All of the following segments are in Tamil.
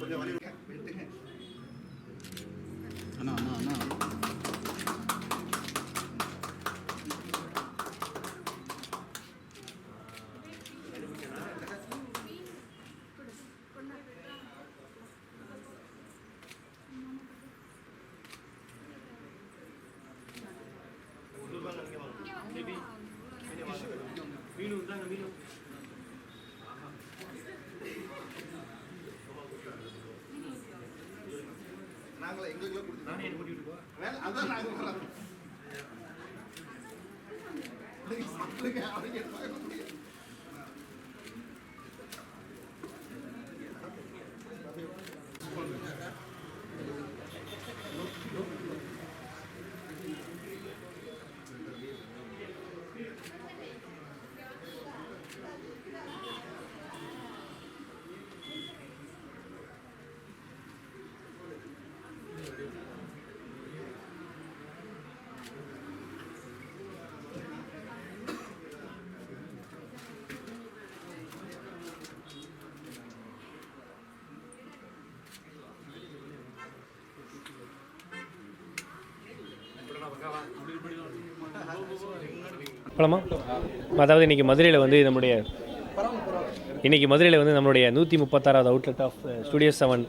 கொஞ்சம் வழி விட்டுங்க. அண்ணா அண்ணா அண்ணா நாங்களே எங்களுக்குள்ள கொடுத்து அதான் நாங்கள் பழமா அதாவது இன்றைக்கி மதுரையில் வந்து நம்மளுடைய 136வது outlet of studio 7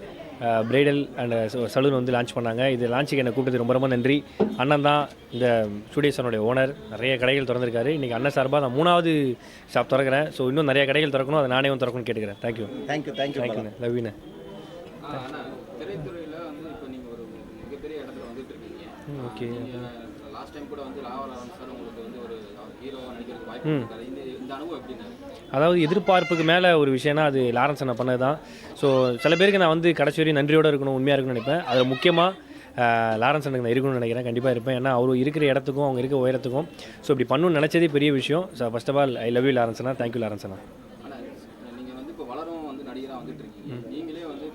bridal and salon வந்து லான்ச் பண்ணாங்க. இது லான்ச்சுக்கு என்னை கூப்பிட்டது ரொம்ப ரொம்ப நன்றி. அண்ணன் தான் இந்த ஸ்டுடியோ 7 ஓனர். நிறைய கடைகள் திறந்திருக்காரு. இன்றைக்கி அண்ணன் சார்பாக நான் 3வது ஷாப் திறக்கிறேன். ஸோ இன்னும் நிறைய கடைகள் திறக்கணும், அதை நானே வந்து திறக்கணும்னு கேட்டுக்கிறேன். தேங்க்யூண்ணே. லவ்யூண்ணே. திரைத்துறையில் வந்து இப்போ நீங்கள் ஒரு மிகப்பெரிய இடத்துல வந்துட்டு இருக்கீங்க. ஓகே. லாஸ்ட் டைம் கூட வந்து லாவராவன் சார் உங்களுக்கு வந்து ஒரு ஹீரோவாக நடிக்கிறதுக்கு வாய்ப்பு இருக்காரு. இந்த அனுபவம் எப்படின்னா? அதாவது எதிர்பார்ப்புக்கு மேலே ஒரு விஷயம்னா அது லாரன்ஸ் அண்ணன் பண்ணது தான். ஸோ சில பேருக்கு நான் வந்து கடைசி வரையும் நன்றியோடு இருக்கணும், உண்மையாக இருக்கணும்னு நினைப்பேன். அதில் முக்கியமாக லாரன்ஸ் அண்ணனுக்கு நான் இருக்கணும்னு நினைக்கிறேன். கண்டிப்பாக இருப்பேன். ஏன்னா அவர் இருக்கிற இடத்துக்கும் அவங்க இருக்கிற உயரத்துக்கும் ஸோ இப்படி பண்ணணும்னு நினச்சதே பெரிய விஷயம். So first of all I love you Lawrence அண்ணா. தேங்க்யூ லாரன்ஸ் அண்ணா. ஆனால் நீங்கள் வந்து இப்போ வளரும் வந்து நடிகராக வந்துட்டு இருக்கீங்க. நீங்களே வந்து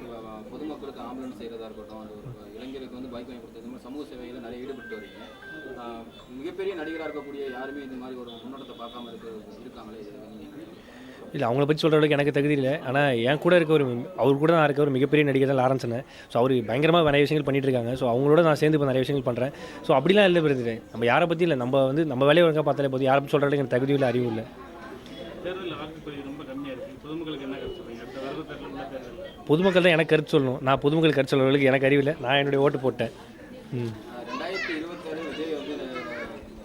பொதுமக்களுக்கு ஆம்புலன்ஸ் செய்கிறதா இருக்கட்டும், அது ஒரு இளைஞருக்கு வந்து பைக் வாங்கி கொடுத்தது, இந்த மாதிரி சமூக சேவைகளை நிறைய ஈடுபட்டு வரீங்க. மிகப்பெரிய நடிகராக இருக்கக்கூடிய யாருமே இந்த மாதிரி ஒரு முன்னோட்டத்தை பார்க்காம இருக்காங்களே, இல்லை அவங்கள பற்றி சொல்கிற அளவுக்கு எனக்கு தகுதி இல்லை. ஆனால் என் கூட இருக்க அவர் கூட நான் இருக்க ஒரு மிகப்பெரிய நடிகர் தான் லாரன்ஸ் அண்ணன். ஸோ அவர் பயங்கரமாக நிறைய விஷயங்கள் பண்ணிட்டு இருக்காங்க. ஸோ அவங்களோட நான் சேர்ந்து இப்போ நிறைய விஷயங்கள் பண்ணுறேன். ஸோ அப்படிலாம் இல்லை இருந்துட்டேன். நம்ம யாரை பற்றி இல்லை, நம்ம வந்து நம்ம வேலையை ஒழுங்காக பார்த்தாலே போதும். யாரை பற்றி சொல்கிற அளவுக்கு எனக்கு தகுதி இல்லை, அறிவு இல்லை. பொதுமக்கள் தான் எனக்கு கருத்து சொல்லணும். நான் பொதுமக்கள் கருத்து சொல்கிற அளவுக்கு எனக்கு அறிவில்லை. நான் என்னுடைய ஓட்டு போட்டேன். 2027 விஜய் வந்து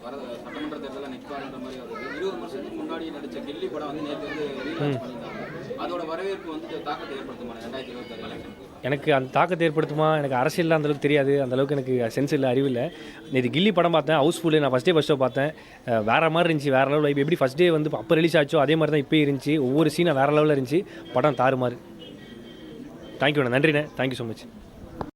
வர சட்டமன்ற தேர்தலில் நிற்பாருன்ற மாதிரி வருது. 20 வருஷத்துக்கு முன்னாடி நடித்த கில்லி படம் வந்து நேற்று வந்து ரீலான்ச் பண்ணியிருந்தாங்க. அதோட வரவேற்பு வந்து தாக்கத்தை ஏற்படுத்துமா 2026 எலெக்ஷனுக்கு? எனக்கு அந்த தாக்கத்தை ஏற்படுத்துமா? எனக்கு அரசியல் அந்தளவுக்கு தெரியாது, அந்தளவுக்கு எனக்கு சென்ஸ் இல்லை, அறிவில்லை. நேற்று கில்லி படம் பார்த்தேன், ஹவுஸ்ஃபுல்லு. நான் ஃபஸ்ட் ஷோ பார்த்தேன். வேறு மாதிரி இருந்துச்சு, வேறு லெவலில். இப்போ எப்படி ஃபஸ்ட் டே வந்து அப்போ ரிலீஸ் ஆச்சோ அதே மாதிரி தான் இப்போ இருந்துச்சு. ஒவ்வொரு சீனாக வேறு லெவலில் இருந்துச்சு. படம் தாறுமாறு. தேங்க்யூண்ணே. நன்றிண்ணே. Thank you so much.